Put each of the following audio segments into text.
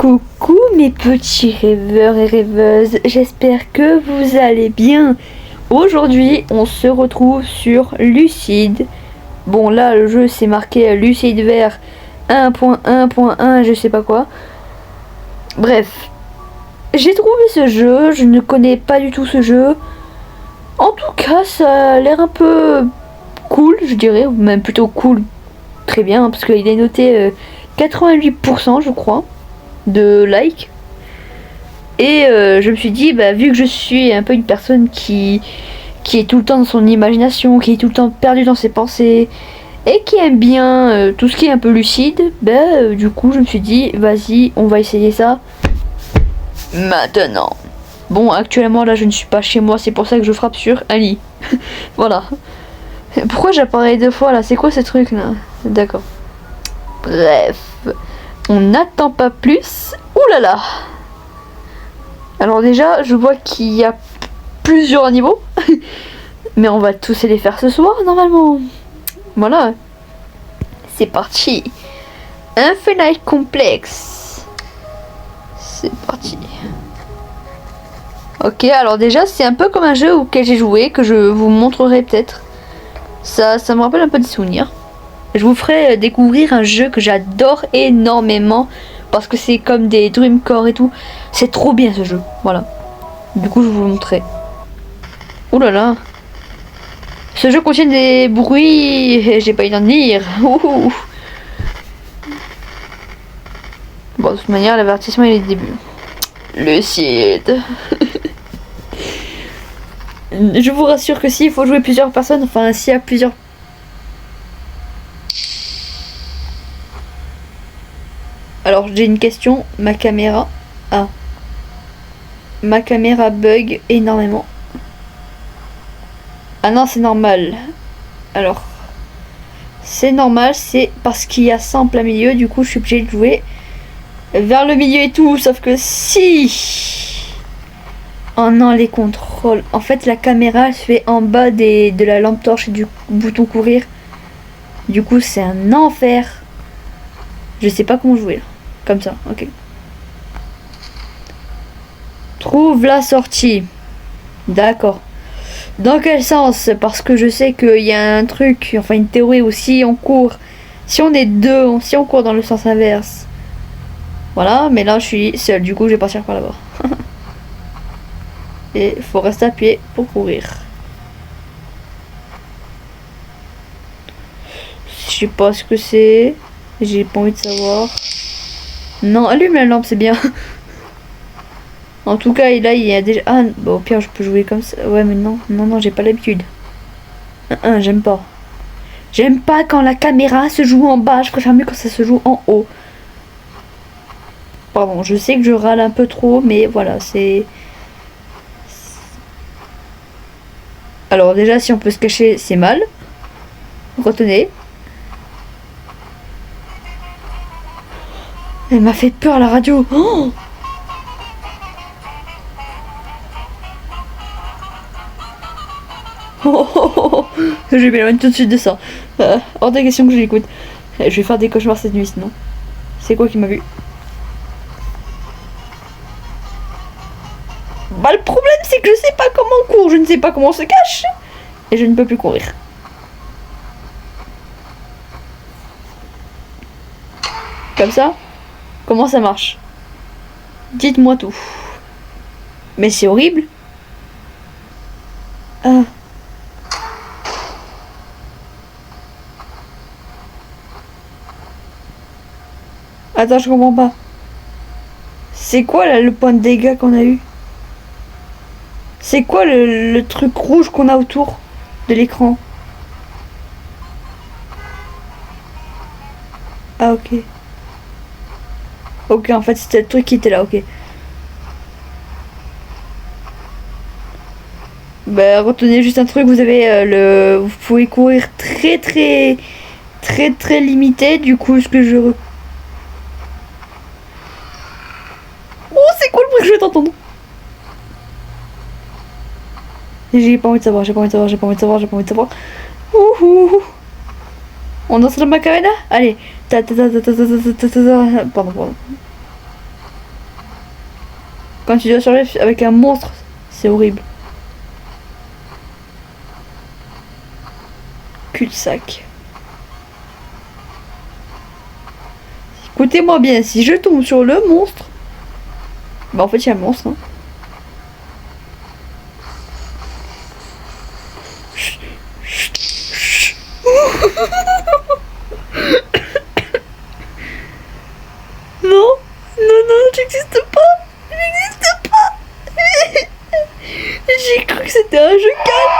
Coucou mes petits rêveurs et rêveuses, j'espère que vous allez bien. Aujourd'hui on se retrouve sur Lucide. Bon là le jeu c'est marqué Lucide vert 1.1.1 je sais pas quoi. Bref, j'ai trouvé ce jeu, je ne connais pas du tout ce jeu. En tout cas ça a l'air un peu cool je dirais, ou même plutôt cool. Très bien parce qu'il est noté 88% je crois de like. Et je me suis dit, bah, vu que je suis un peu une personne qui est tout le temps dans son imagination, qui est tout le temps perdu dans ses pensées, et qui aime bien tout ce qui est un peu lucide, bah, du coup je me suis dit, vas-y, on va essayer ça maintenant. Bon, actuellement là je ne suis pas chez moi, c'est pour ça que je frappe sur un lit. Voilà. Pourquoi j'apparais deux fois là? C'est quoi ce truc là? D'accord. Bref. On n'attend pas plus. Ouh là là. Alors déjà, je vois qu'il y a plusieurs niveaux. Mais on va tous les faire ce soir, normalement. Voilà. C'est parti. Infinite Complex. C'est parti. Ok, alors déjà, c'est un peu comme un jeu auquel j'ai joué, que je vous montrerai peut-être. Ça me rappelle un peu des souvenirs. Je vous ferai découvrir un jeu que j'adore énormément parce que c'est comme des Dreamcore et tout. C'est trop bien ce jeu, voilà. Du coup je vous le montrerai. Ouh là là. Ce jeu contient des bruits et j'ai pas eu d'en dire. Ouh. Bon, de toute manière l'avertissement il est le début. Lucide. Je vous rassure que s'il faut jouer plusieurs personnes, enfin s'il y a plusieurs... Alors j'ai une question, ma caméra... Ah. Ma caméra bug énormément. Ah non, c'est normal. Alors... C'est normal, c'est parce qu'il y a ça en plein milieu, du coup je suis obligée de jouer vers le milieu et tout, sauf que si... Oh non, les contrôles. En fait la caméra elle se fait en bas de la lampe torche et du bouton courir. Du coup c'est un enfer. Je sais pas comment jouer là. Comme ça, ok. Trouve la sortie. D'accord. Dans quel sens? Parce que je sais qu'il y a un truc, enfin une théorie aussi, on court. Si on est deux, si on court dans le sens inverse. Voilà, mais là je suis seule, du coup je vais partir par là-bas. Et faut rester appuyé pour courir. Je sais pas ce que c'est. J'ai pas envie de savoir. Non, allume la lampe, c'est bien. En tout cas, là, il y a déjà... Ah, bah, au pire, je peux jouer comme ça. Ouais, mais non, non, non, j'ai pas l'habitude. J'aime pas. J'aime pas quand la caméra se joue en bas. Je préfère mieux quand ça se joue en haut. Pardon, je sais que je râle un peu trop, mais voilà, c'est... Alors, déjà, si on peut se cacher, c'est mal. Retenez. Elle m'a fait peur, la radio. Oh, oh, oh, oh, oh. Je m'éloigne tout de suite de ça. Hors de question que je l'écoute. Je vais faire des cauchemars cette nuit sinon. C'est quoi qui m'a vu? Bah le problème c'est que je sais pas comment on court, je ne sais pas comment on se cache. Et je ne peux plus courir. Comme ça? Comment ça marche? Dites-moi tout. Mais c'est horrible. Ah. Attends, je comprends pas. C'est quoi là le point de dégâts qu'on a eu? C'est quoi le truc rouge qu'on a autour de l'écran? Ah ok. Ok, en fait c'était le truc qui était là, ok. Bah retenez juste un truc, vous avez vous pouvez courir très limité, du coup ce que je... Oh c'est quoi le bruit que je vais t'entendre? J'ai pas envie de savoir, j'ai pas envie de savoir, j'ai pas envie de savoir, j'ai pas envie de savoir. Ouh. On danse dans ma cabane? Allez. Pardon. Quand tu dois survivre avec un monstre, c'est horrible. Cul-de-sac. Écoutez-moi bien, si je tombe sur le monstre... Bah en fait il y a un monstre. Hein. Non, non, j'existe pas. J'existe pas. J'ai cru que c'était un jeu calme.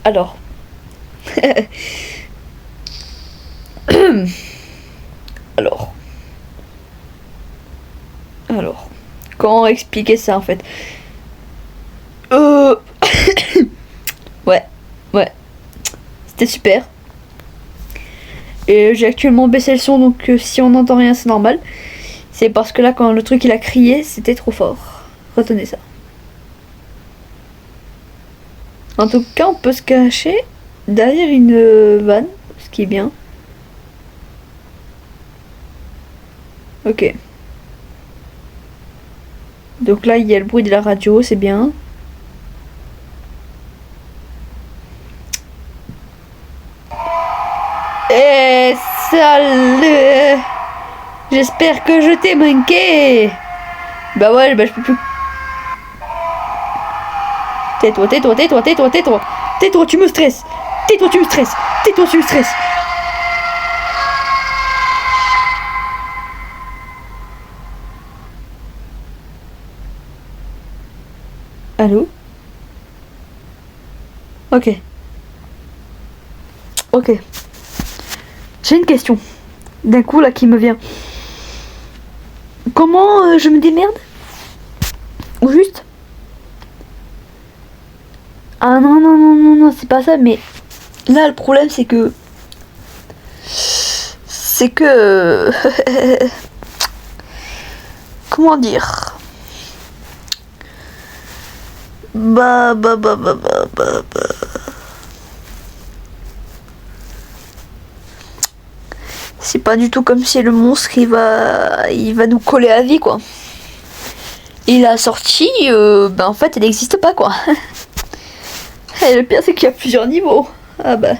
Alors. Alors. Comment expliquer ça en fait? Ouais. C'était super. Et j'ai actuellement baissé le son, donc si on n'entend rien, c'est normal. C'est parce que là, quand le truc il a crié, c'était trop fort. Retenez ça. En tout cas, on peut se cacher derrière une vanne, ce qui est bien. Ok. Donc là, il y a le bruit de la radio, c'est bien. Eh, salut! J'espère que je t'ai manqué! Bah ouais, bah je peux plus. Tais-toi, tu me stresses! Tais-toi, tu me stresses! Allô? Ok. J'ai une question. D'un coup là qui me vient. Comment je me démerde? Ou juste? Ah non, c'est pas ça, mais là le problème c'est que... Comment dire? Bah. C'est pas du tout comme si le monstre il va nous coller à vie quoi. Et la sortie, bah en fait elle n'existe pas quoi. Et le pire c'est qu'il y a plusieurs niveaux. Ah bah.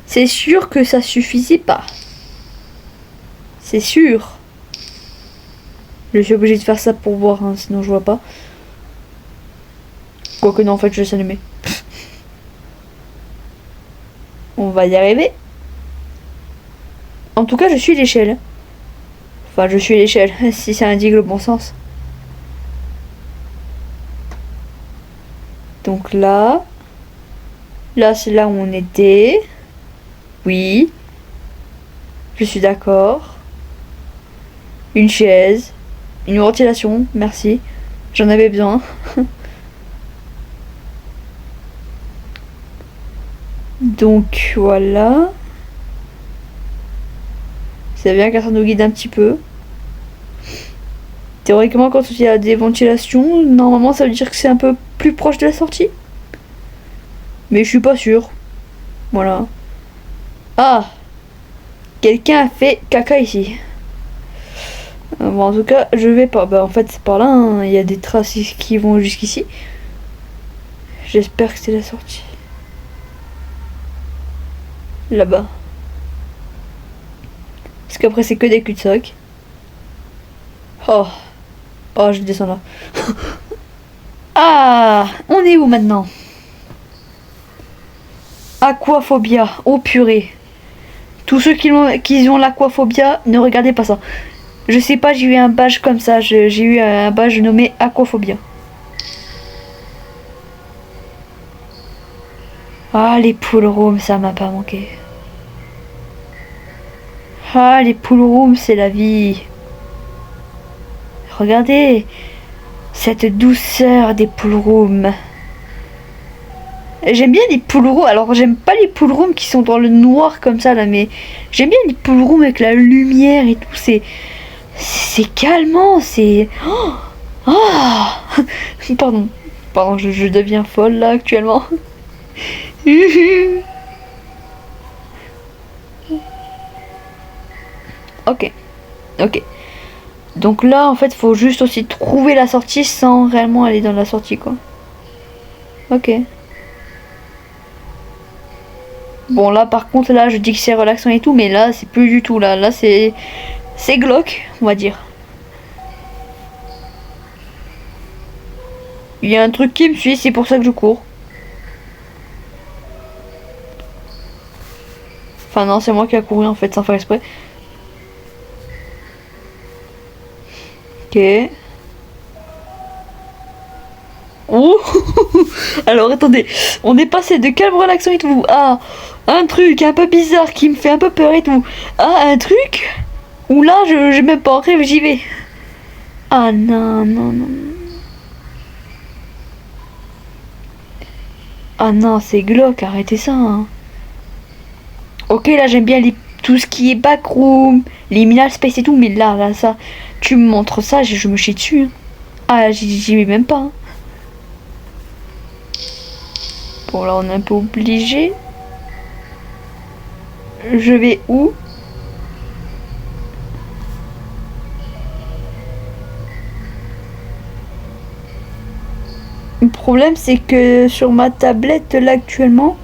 C'est sûr que ça suffisait pas. C'est sûr. Je suis obligée de faire ça pour voir, hein, sinon je vois pas. Quoique non, en fait je laisse allumer. On va y arriver. En tout cas, je suis l'échelle. Enfin, je suis l'échelle, si ça indique le bon sens. Donc là... Là, c'est là où on était. Oui. Je suis d'accord. Une chaise. Une ventilation, merci. J'en avais besoin. Donc, voilà. C'est bien car ça nous guide un petit peu. Théoriquement, quand il y a des ventilations, normalement ça veut dire que c'est un peu plus proche de la sortie. Mais je suis pas sûre. Voilà. Ah! Quelqu'un a fait caca ici. Bon, en tout cas, je vais pas. Bah, en fait, c'est par là. Hein. Il y a des traces qui vont jusqu'ici. J'espère que c'est la sortie. Là-bas. Parce qu'après, c'est que des cul-de-sac. Oh, je descends là. Ah, on est où maintenant? Aquaphobia. Oh purée. Tous ceux qui ont l'aquaphobia, ne regardez pas ça. Je sais pas, j'ai eu un badge comme ça. J'ai eu un badge nommé aquaphobia. Ah, les pool rooms, ça m'a pas manqué. Ah, les pool rooms, c'est la vie. Regardez cette douceur des pool rooms. J'aime bien les pool rooms. Alors, j'aime pas les pool rooms qui sont dans le noir comme ça là, mais j'aime bien les pool rooms avec la lumière et tout. C'est calmant, c'est... Oh, pardon. Pardon, je deviens folle là actuellement. Ok, ok. Donc là, en fait, faut juste aussi trouver la sortie sans réellement aller dans la sortie, quoi. Ok. Bon, là, par contre, là, je dis que c'est relaxant et tout, mais là, c'est plus du tout, là. Là, c'est glauque, on va dire. Il y a un truc qui me suit, c'est pour ça que je cours. Enfin, non, c'est moi qui a couru, en fait, sans faire exprès. Ok. Oh. Alors attendez, on est passé de calme relaxant et tout à un truc un peu bizarre qui me fait un peu peur et tout, à un truc où là je même pas en rêve, j'y vais. Ah non, non, non. Ah non, c'est glauque, arrêtez ça. Hein. Ok, là j'aime bien tout ce qui est backroom, liminal space et tout, mais là, ça, tu me montres ça, je me chie dessus. Hein. Ah, j'y vais même pas. Hein. Bon, là on est un peu obligé. Je vais où? Le problème c'est que sur ma tablette là actuellement...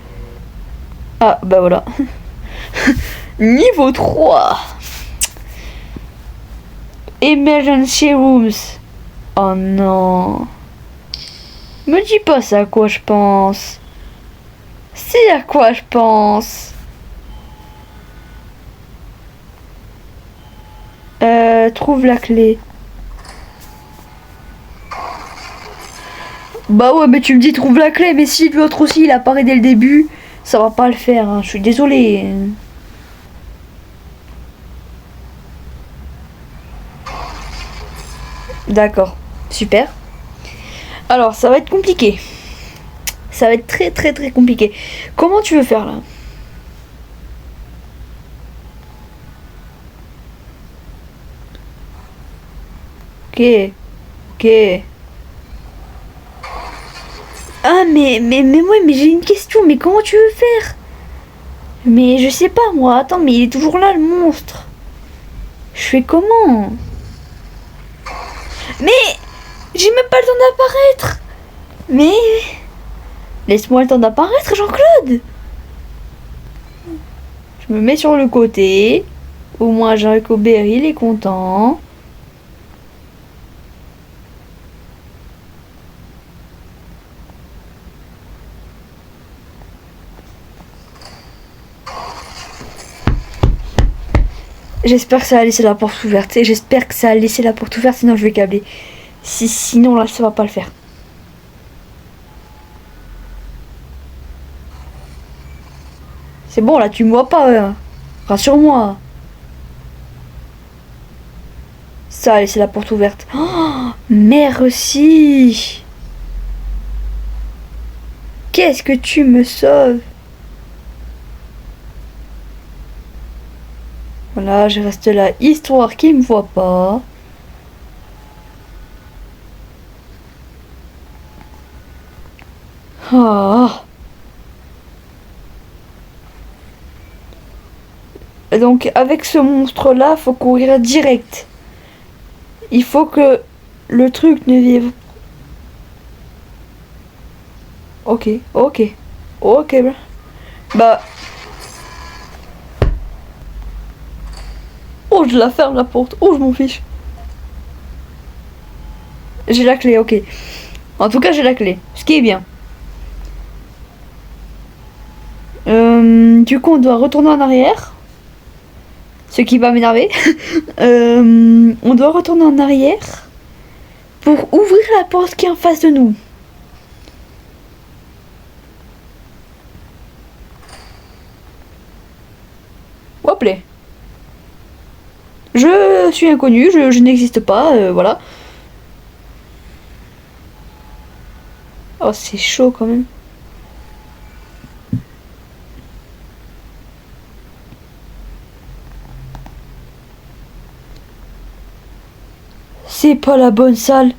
Ah bah voilà. Niveau 3. Emergency rooms. Oh non. Me dis pas c'est à quoi je pense. C'est à quoi je pense. Trouve la clé. Bah ouais, mais tu me dis trouve la clé, mais si l'autre aussi il apparaît dès le début, ça va pas le faire, hein. Je suis désolée. D'accord, super. Alors, ça va être compliqué. Ça va être très très très compliqué. Comment tu veux faire là? Ok, ok. Ah mais j'ai une question, mais comment tu veux faire? Mais je sais pas moi, attends, mais il est toujours là le monstre. Je fais comment? Mais j'ai même pas le temps d'apparaître. Mais laisse-moi le temps d'apparaître, Jean-Claude. Je me mets sur le côté. Au moins Jean-Claude il est content. J'espère que ça a laissé la porte ouverte. Et j'espère que ça a laissé la porte ouverte, sinon je vais câbler. Sinon là, ça va pas le faire. C'est bon, là, tu me vois pas. Rassure-moi. Ça a laissé la porte ouverte. Oh, merci. Qu'est-ce que tu me sauves? Voilà, je reste là, histoire qu'il me voit pas. Ah. Donc avec ce monstre là, faut courir direct. Il faut que le truc ne vive. Ok, ok, ok. Bah. Oh, je la ferme la porte. Oh, je m'en fiche. J'ai la clé, ok. En tout cas, j'ai la clé. Ce qui est bien. Du coup, on doit retourner en arrière. Ce qui va m'énerver. On doit retourner en arrière pour ouvrir la porte qui est en face de nous. Hop là. Je suis inconnu, je n'existe pas, voilà. Oh, c'est chaud quand même. C'est pas la bonne salle.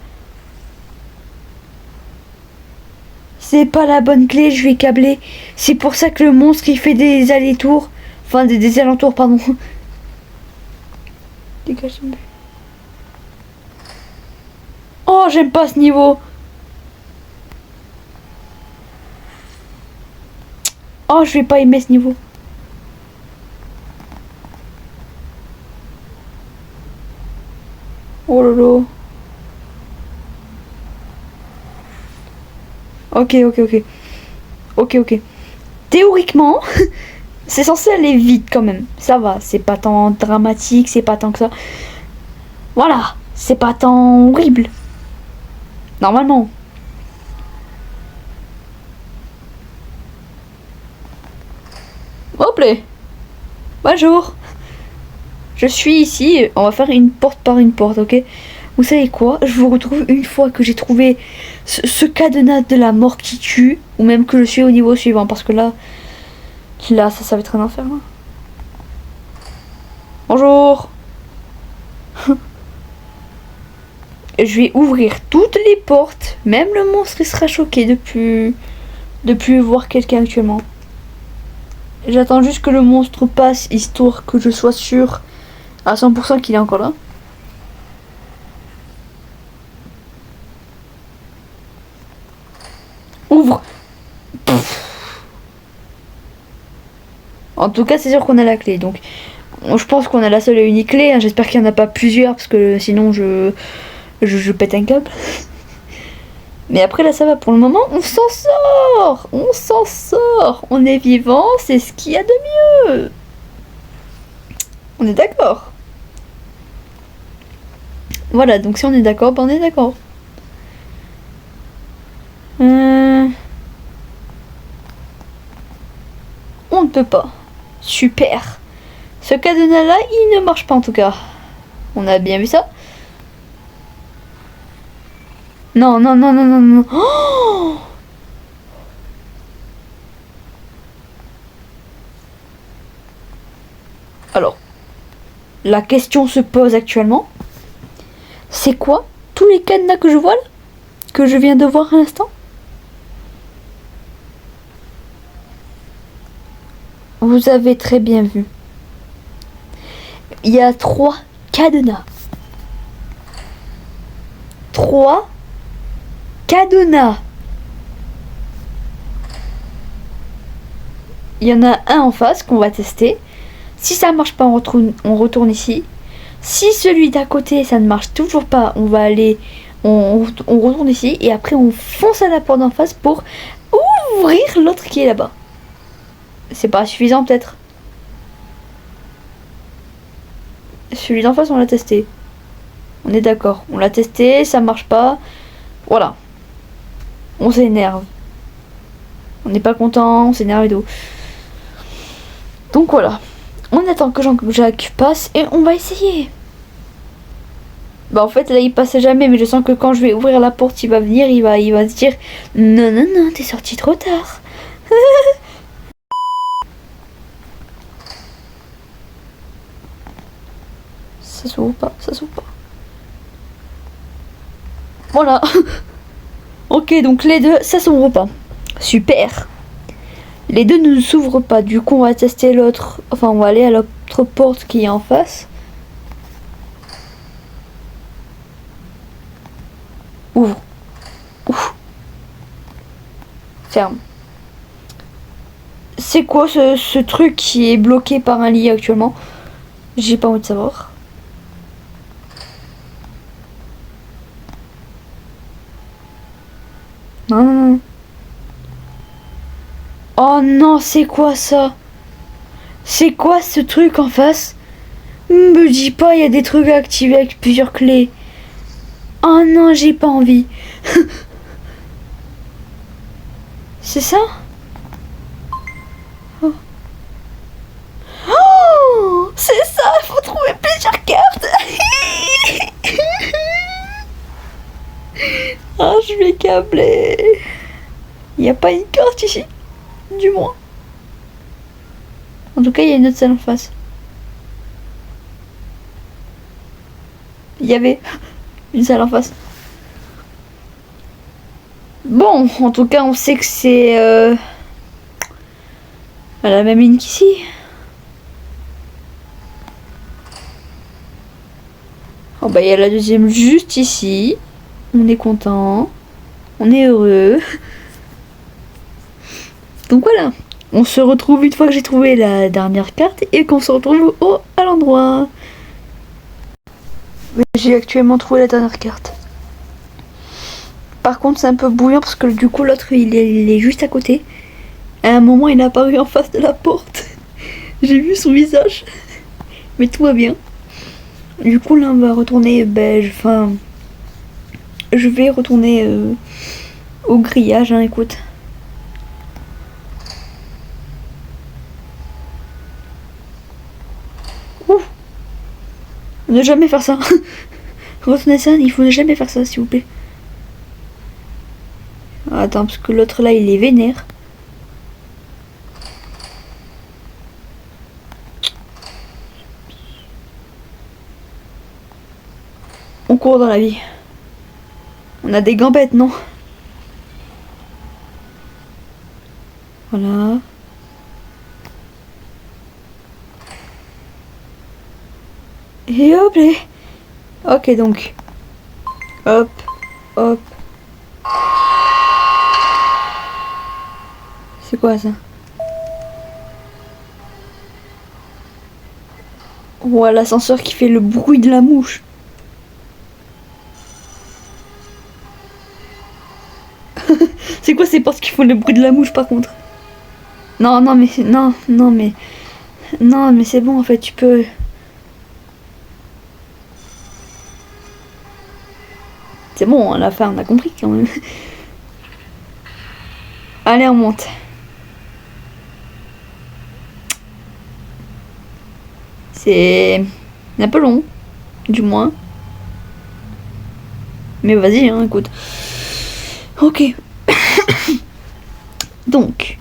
C'est pas la bonne clé, je vais câbler. C'est pour ça que le monstre il fait des allers-retours. Enfin des alentours, pardon. Dégagez-moi. Oh, j'aime pas ce niveau. Oh, je vais pas aimer ce niveau. Oh lolo. Ok, ok, ok. Ok, ok. Théoriquement, c'est censé aller vite quand même. Ça va, c'est pas tant dramatique, c'est pas tant que ça. Voilà, c'est pas tant horrible. Normalement. Hop là. Bonjour. Je suis ici, on va faire une porte par une porte, ok? Vous savez quoi? Je vous retrouve une fois que j'ai trouvé ce cadenas de la mort qui tue, ou même que je suis au niveau suivant, parce que là, ça va être un enfer. Là. Bonjour. Je vais ouvrir toutes les portes, même le monstre il sera choqué de plus voir quelqu'un actuellement. J'attends juste que le monstre passe, histoire que je sois sûr à 100% qu'il est encore là. Ouvre. En tout cas, c'est sûr qu'on a la clé. Donc, je pense qu'on a la seule et unique clé. Hein. J'espère qu'il n'y en a pas plusieurs parce que sinon je pète un câble. Mais après, là, ça va. Pour le moment, on s'en sort. On s'en sort. On est vivant. C'est ce qu'il y a de mieux. On est d'accord. Voilà. Donc, si on est d'accord, ben on est d'accord. On ne peut pas. Super. Ce cadenas là, il ne marche pas en tout cas. On a bien vu ça. Non, non, non, non, non, non. Oh, alors, la question se pose actuellement. C'est quoi tous les cadenas que je vois là, que je viens de voir à l'instant? Vous avez très bien vu. Il y a 3 cadenas. 3 cadenas. Il y en a un en face qu'on va tester. Si ça marche pas, on retourne ici. Si celui d'à côté, ça ne marche toujours pas, on va aller... On retourne ici et après on fonce à la porte d'en face pour ouvrir l'autre qui est là-bas. C'est pas suffisant peut-être. Celui d'en face, on l'a testé. On est d'accord. On l'a testé, ça marche pas. Voilà. On s'énerve. On n'est pas content, on s'énerve et tout. Donc voilà. On attend que Jean-Jacques passe et on va essayer. Bah en fait là il passe jamais, mais je sens que quand je vais ouvrir la porte il va venir, il va se dire non non non t'es sorti trop tard. Ça s'ouvre pas, ça s'ouvre pas. Voilà. Ok, donc les deux, ça s'ouvre pas. Super. Les deux ne s'ouvrent pas. Du coup, on va tester l'autre. Enfin, on va aller à l'autre porte qui est en face. Ouvre. Ouf. Ferme. C'est quoi ce truc qui est bloqué par un lit actuellement? J'ai pas envie de savoir. Non, non, non. Oh non, c'est quoi ça? C'est quoi ce truc en face? Me dis pas, il y a des trucs à activer avec plusieurs clés. Oh non, j'ai pas envie. C'est ça? Oh, oh c'est ça, il faut trouver plusieurs cartes. Ah, je vais câbler. Il n'y a pas une carte ici. Du moins. En tout cas, il y a une autre salle en face. Il y avait une salle en face. Bon, en tout cas, on sait que c'est à la même ligne qu'ici. Oh bah il y a la deuxième juste ici. On est content. On est heureux. Donc voilà. On se retrouve une fois que j'ai trouvé la dernière carte et qu'on se retrouve à l'endroit. J'ai actuellement trouvé la dernière carte. Par contre c'est un peu bouillant parce que du coup l'autre il est juste à côté. À un moment il est apparu en face de la porte. J'ai vu son visage. Mais tout va bien. Du coup là on va retourner enfin je vais retourner au grillage hein, écoute. Ouh. Ne jamais faire ça. Retenez ça, il faut ne jamais faire ça s'il vous plaît. Attends parce que l'autre là il est vénère. On court dans la vie. On a des gambettes, non? Voilà. Et hop les. Ok donc. Hop, hop. C'est quoi ça? Ouah, l'ascenseur qui fait le bruit de la mouche. C'est quoi ces portes qui font le bruit de la mouche par contre? Non, non mais non, non mais non mais c'est bon en fait tu peux. C'est bon à la fin on a compris quand même. Allez on monte. C'est un peu long, du moins. Mais vas-y hein, écoute. Ok. Donc.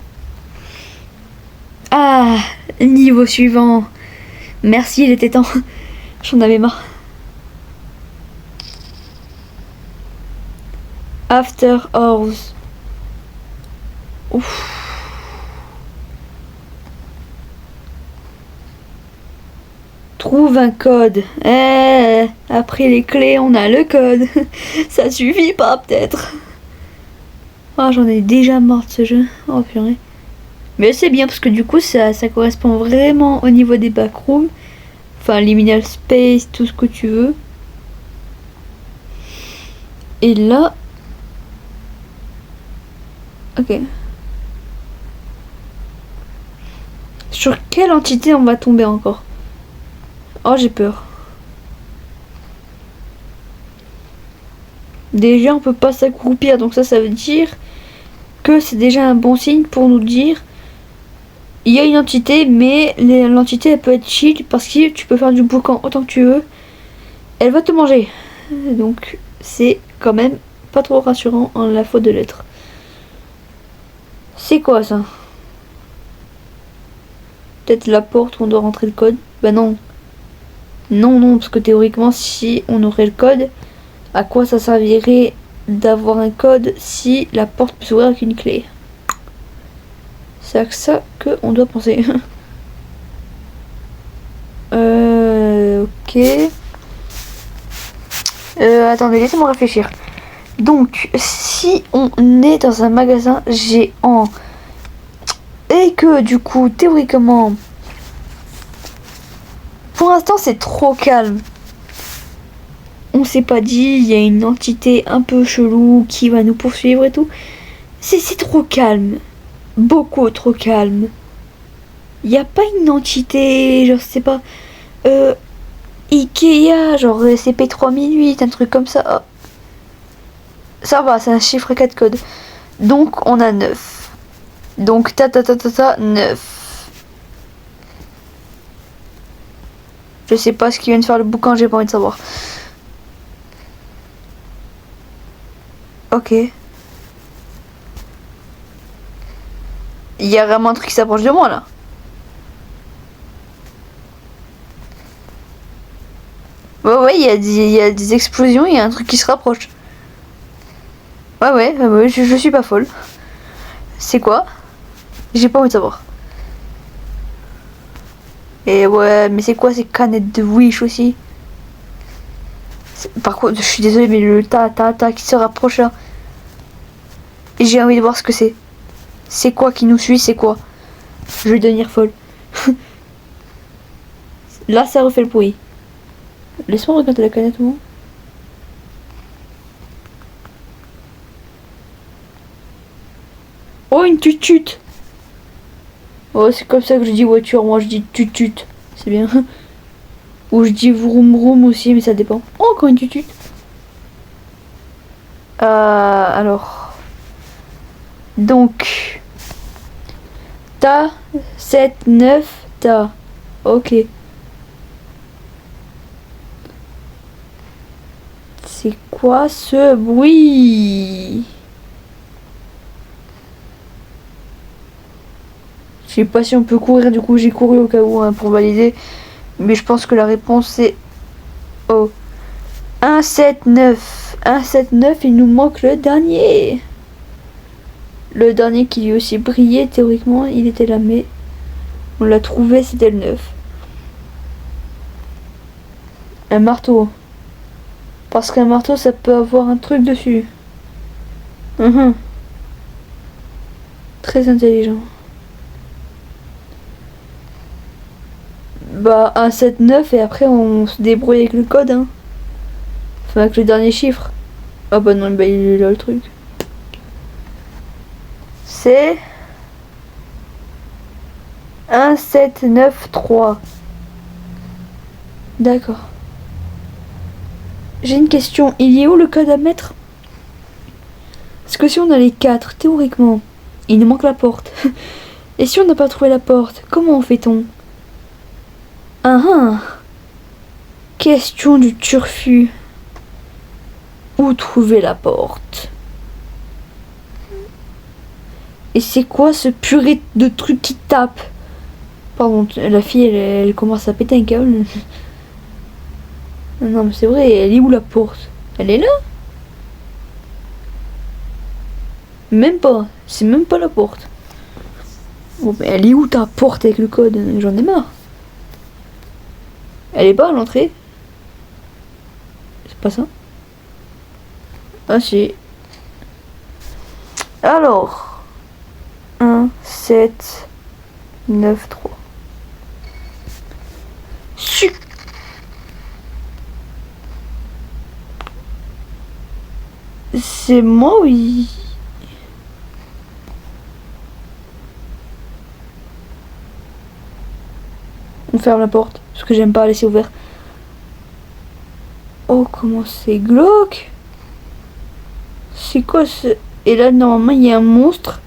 Ah, niveau suivant. Merci, il était temps. J'en avais marre. After Hours. Ouf. Trouve un code. Après les clés, on a le code. Ça suffit pas, peut-être. Oh, j'en ai déjà marre de ce jeu. Oh, purée. Mais c'est bien parce que du coup, ça correspond vraiment au niveau des backrooms. Enfin, liminal space, tout ce que tu veux. Et là... Ok. Sur quelle entité on va tomber encore? Oh, j'ai peur. Déjà, on peut pas s'accroupir. Donc ça veut dire que c'est déjà un bon signe pour nous dire... Il y a une entité, mais l'entité, elle peut être chill parce que tu peux faire du boucan autant que tu veux. Elle va te manger. Donc, c'est quand même pas trop rassurant en la faute de l'être. C'est quoi ça? Peut-être la porte où on doit rentrer le code? Bah non. Non, non, parce que théoriquement, si on aurait le code, à quoi ça servirait d'avoir un code si la porte peut s'ouvrir avec une clé? C'est à ça qu'on doit penser. Ok. Attendez, laissez-moi réfléchir. Donc, si on est dans un magasin géant et que du coup, théoriquement, pour l'instant, c'est trop calme. On s'est pas dit, il y a une entité un peu chelou qui va nous poursuivre et tout. C'est trop calme. Beaucoup trop calme. Il n'y a pas une entité, genre, c'est pas... Ikea, genre SCP-3008, un truc comme ça. Oh. Ça va, c'est un chiffre 4 code. Donc, on a 9. Donc, 9. Je sais pas ce qu'il vient de faire le bouquin, j'ai pas envie de savoir. Ok. Il y a vraiment un truc qui s'approche de moi là. Ouais, il y a des explosions, il y a un truc qui se rapproche. Ouais, je suis pas folle. C'est quoi? J'ai pas envie de savoir. Et ouais, mais c'est quoi ces canettes de Wish aussi? Par contre, je suis désolée, mais le ta qui se rapproche là. Et j'ai envie de voir ce que c'est. C'est quoi qui nous suit? C'est quoi? Je vais devenir folle. Là, ça refait le bruit. Laisse-moi regarder la canette, moi. Oh, une tutute. Oh, c'est comme ça que je dis voiture. Moi, je dis tutute. C'est bien. Ou je dis vroom vroom aussi, mais ça dépend. Oh, encore une tutute. Alors. Donc. Ta, 7, 9, ta. Ok. C'est quoi ce bruit? Je sais pas si on peut courir, du coup j'ai couru au cas où hein, pour valider. Mais je pense que la réponse c'est... Oh. 1, 7, 9. 1, 7, 9, il nous manque le dernier. Le dernier qui lui aussi brillait, théoriquement, il était là, mais on l'a trouvé, c'était le 9. Un marteau. Parce qu'un marteau, ça peut avoir un truc dessus. Très intelligent. Bah, 1, 7, 9, et après on se débrouille avec le code, hein. Enfin, avec le dernier chiffre. Ah bah non, bah il est là le truc. C'est 1, 7, 9, 3. D'accord. J'ai une question. Il est où le code à mettre? Parce que si on a les 4, théoriquement, il nous manque la porte. Et si on n'a pas trouvé la porte, comment fait-on? Question du turfu. Où trouver la porte? Et c'est quoi ce purée de truc qui tape? Pardon, la fille elle commence à péter un câble. Non mais c'est vrai, elle est où la porte? Elle est là? Même pas, c'est même pas la porte. Bon mais elle est où ta porte avec le code? J'en ai marre. Elle est pas à l'entrée? C'est pas ça? Ah si. Alors 1, 7, 9, 3. C'est moi oui. On ferme la porte parce que j'aime pas laisser ouvert. Oh comment c'est glauque. C'est quoi ce... Et là normalement il y a un monstre.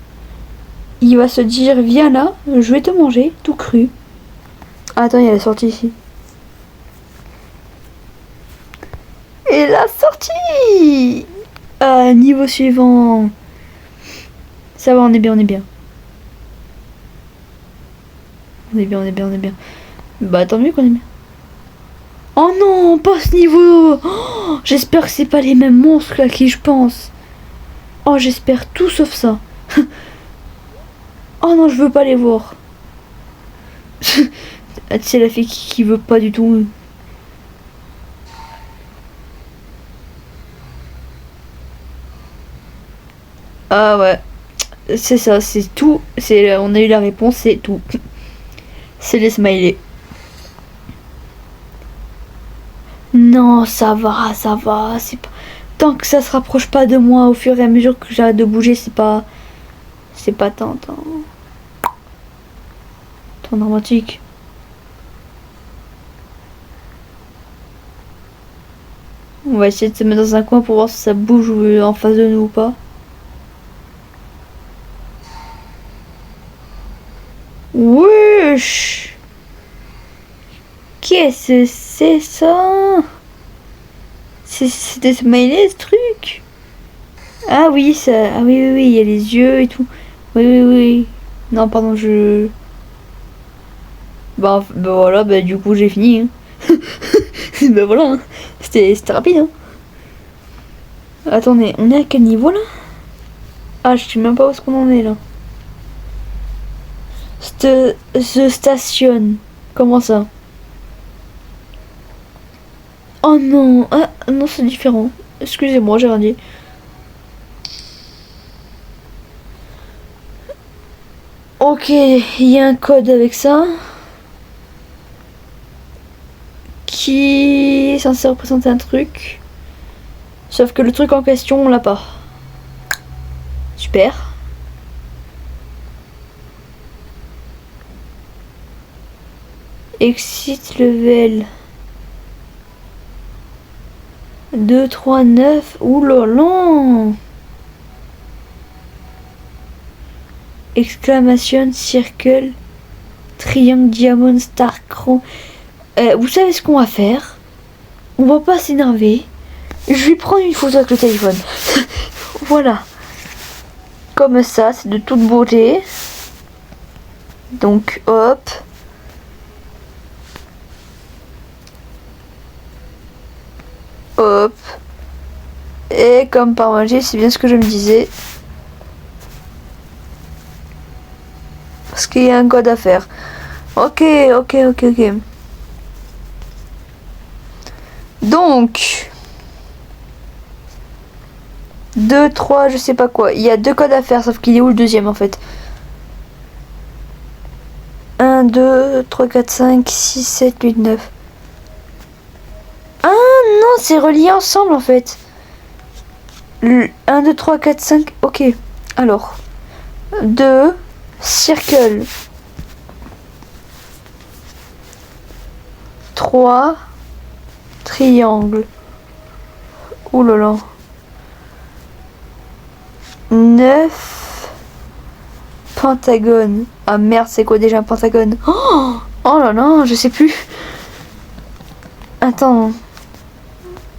Il va se dire viens là, je vais te manger tout cru. Ah, attends, il y a la sortie ici. Et la sortie. Ah, niveau suivant. Ça va, on est bien, on est bien. On est bien, on est bien, on est bien. Bah tant mieux qu'on est bien. Oh non, pas ce niveau. Oh, j'espère que c'est pas les mêmes monstres à qui je pense. Oh, j'espère tout sauf ça. Oh non, je veux pas les voir. C'est la fille qui veut pas du tout. Ah ouais. C'est ça, c'est tout. On a eu la réponse, c'est tout. C'est les smileys. Non, ça va, ça va. C'est pas... Tant que ça se rapproche pas de moi au fur et à mesure que j'arrête de bouger, c'est pas... C'est pas tant dramatique. On va essayer de se mettre dans un coin pour voir si ça bouge en face de nous ou pas. Wesh! Qu'est-ce que c'est ça? C'est des smileys ce truc? Ah oui, ça... Ah oui, oui, oui, il y a les yeux et tout. Oui, oui, oui. Non, pardon, je... Bah voilà, bah du coup j'ai fini. Hein. Bah voilà, hein. C'était rapide. Hein. Attendez, on est à quel niveau là? Ah, je sais même pas où est-ce qu'on en est là. The Station. Comment ça? Oh non. Ah non, c'est différent. Excusez-moi, j'ai rien dit. Ok, il y a un code avec ça. Qui est censé représenter un truc. Sauf que le truc en question, on l'a pas. Super. Exit level 2, 3, 9. Ouh là là. Exclamation, circle, triangle, diamond, star, cran. Vous savez ce qu'on va faire? On va pas s'énerver. Je vais prendre une photo avec le téléphone. Voilà. Comme ça, c'est de toute beauté. Donc, hop. Hop. Et comme par magie, c'est bien ce que je me disais. Parce qu'il y a un code à faire. Ok. Donc. 2, 3, je sais pas quoi. Il y a 2 codes à faire, sauf qu'il est où le deuxième en fait? 1, 2, 3, 4, 5, 6, 7, 8, 9. Ah non, c'est relié ensemble en fait. 1, 2, 3, 4, 5. Ok. Alors. 2, circle. 3, triangle. Ouh là là. 9, pentagone. Ah merde, c'est quoi déjà un pentagone? Oh là là, je sais plus. Attends.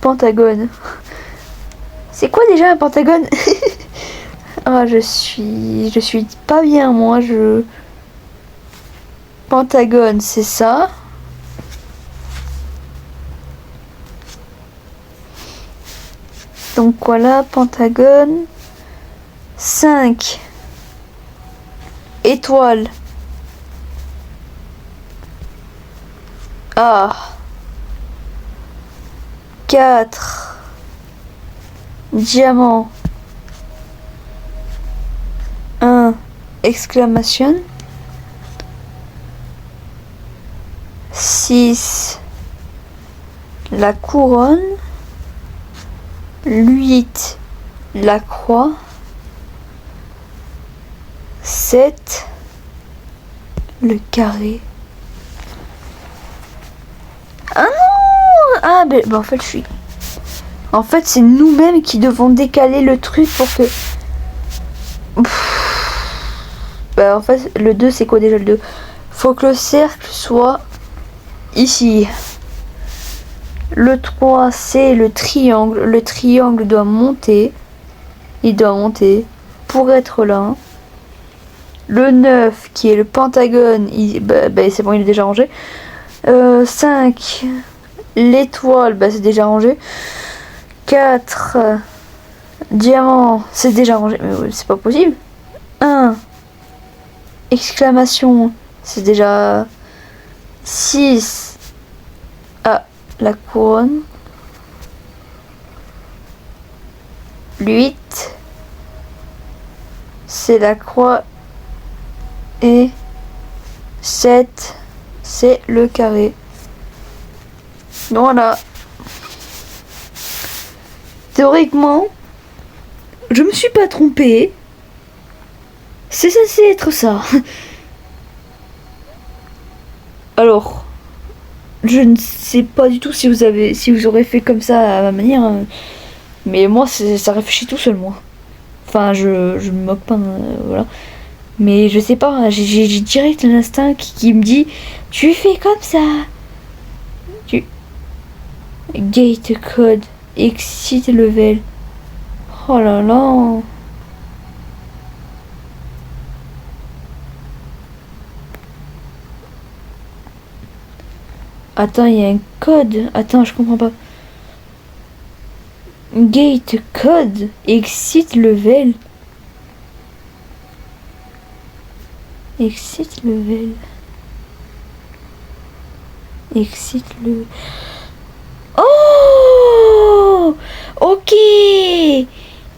Pentagone. C'est quoi déjà un pentagone? Ah, je suis pas bien, moi, Pentagone, c'est ça. Donc voilà, pentagone. 5 étoiles. Ah. 4 diamants. 1 exclamation. 6 la couronne. 8 la croix. 7 le carré. Ah non. Ah ben en fait je suis... En fait c'est nous-mêmes qui devons décaler le truc pour que... Bah en fait le 2 c'est quoi déjà le 2? Faut que le cercle soit ici. Le 3 c'est le triangle. Le triangle doit monter. Il doit monter pour être là. Le 9 qui est le pentagone, c'est bon, il est déjà rangé. 5 l'étoile, c'est déjà rangé. 4 diamant, c'est déjà rangé. Mais c'est pas possible. 1 exclamation, c'est déjà... 6 la couronne. 8 c'est la croix. Et 7 c'est le carré. Voilà. Théoriquement, je me suis pas trompée. C'est censé être ça. Alors, je ne sais pas du tout si vous aurez fait comme ça à ma manière. Mais moi, ça réfléchit tout seul, moi. Enfin, je me moque pas, voilà. Mais je sais pas, j'ai direct l'instinct qui me dit tu fais comme ça. Gate code, exit level. Oh là là. Attends, il y a un code. Attends, je comprends pas. Gate code, exit level. Exit level. Exit le... Oh, ok.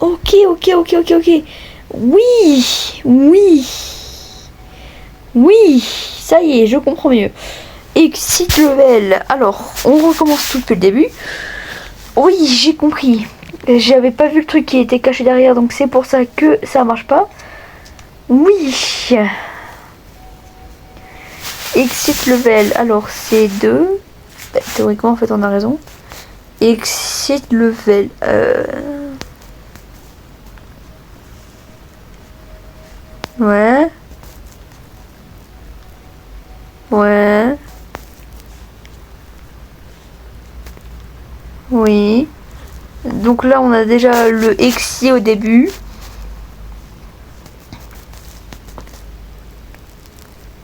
Ok, ok, ok, ok, ok. Oui, oui. Oui, ça y est, je comprends mieux. Exit level. Alors, on recommence tout depuis le début. Oui, j'ai compris. J'avais pas vu le truc qui était caché derrière, donc c'est pour ça que ça marche pas. Oui. Exit level. Alors, c'est 2. Théoriquement, en fait, on a raison. Exit level. Ouais. Ouais. Oui. Donc là, on a déjà le exit au début.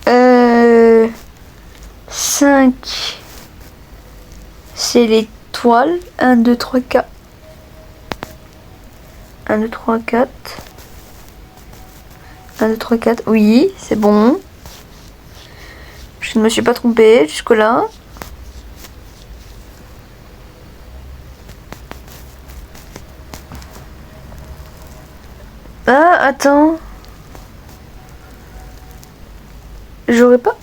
Euh, 5. C'est l'étoile. 1, 2, 3, 4. 1, 2, 3, 4. 1, 2, 3, 4. Oui, c'est bon. Je ne me suis pas trompée jusque-là. Ah, attends. J'aurais pas...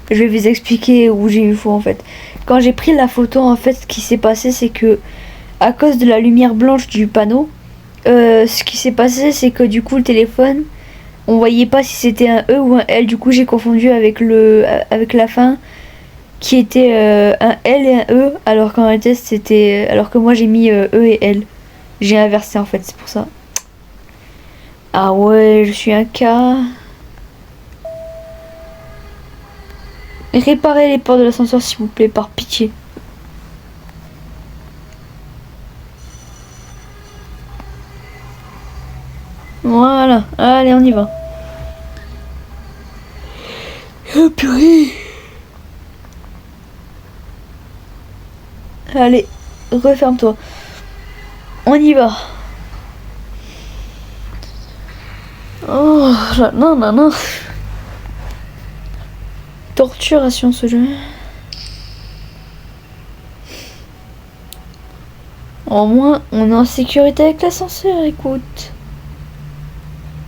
Je vais vous expliquer où j'ai eu faux en fait. Quand j'ai pris la photo, en fait, ce qui s'est passé, c'est que à cause de la lumière blanche du panneau, ce qui s'est passé, c'est que du coup, le téléphone, on voyait pas si c'était un E ou un L. Du coup, j'ai confondu avec avec la fin, qui était un L et un E, alors qu'en réalité, c'était, alors que moi, j'ai mis E et L. J'ai inversé en fait, c'est pour ça. Ah ouais, je suis un cas. Réparez les portes de l'ascenseur s'il vous plaît, par pitié. Voilà, allez on y va. Oh purée. Allez, referme-toi. On y va. Oh là, non, non, non. Torturation ce jeu. Au moins, on est en sécurité avec l'ascenseur, écoute.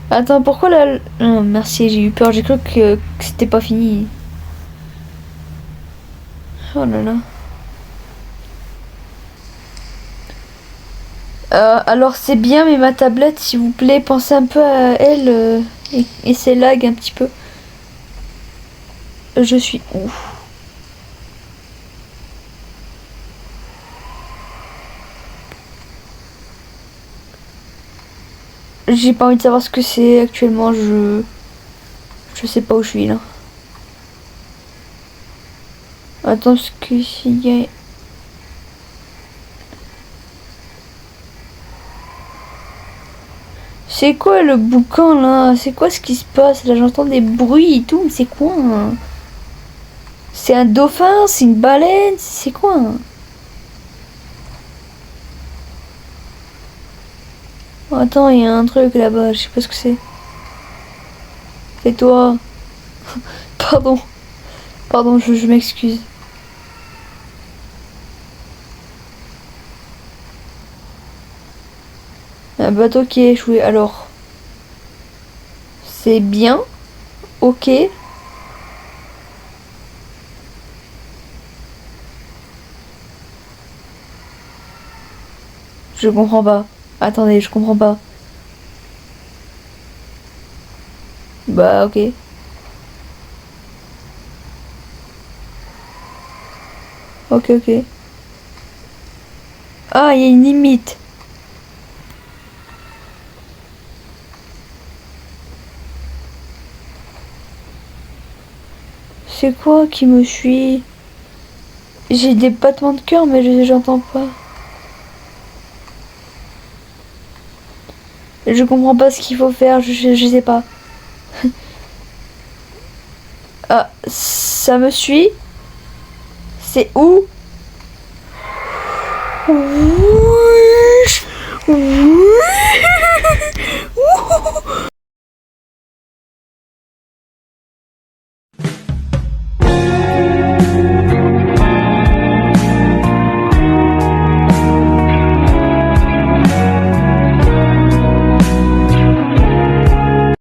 Attends, pourquoi là... Non, merci, j'ai eu peur, j'ai cru que c'était pas fini. Oh là là. Alors c'est bien, mais ma tablette, s'il vous plaît, pensez un peu à elle et ses lag un petit peu. Je suis ouf. J'ai pas envie de savoir ce que c'est actuellement, je sais pas où je suis là. Attends, parce que s'il y a... C'est quoi le boucan là? C'est quoi ce qui se passe? Là j'entends des bruits et tout, mais c'est quoi hein? C'est un dauphin? C'est une baleine? C'est quoi hein? Oh, attends, il y a un truc là-bas, je sais pas ce que c'est. C'est toi. Pardon. Pardon, je m'excuse. Un bateau qui est échoué. Alors, c'est bien. Ok. Je comprends pas. Attendez, je comprends pas. Bah, ok. Ok, ok. Ah, il y a une limite. C'est quoi qui me suit? J'ai des battements de cœur, mais j'entends pas. Je comprends pas ce qu'il faut faire, je sais pas. Ah, ça me suit? C'est où? Oui.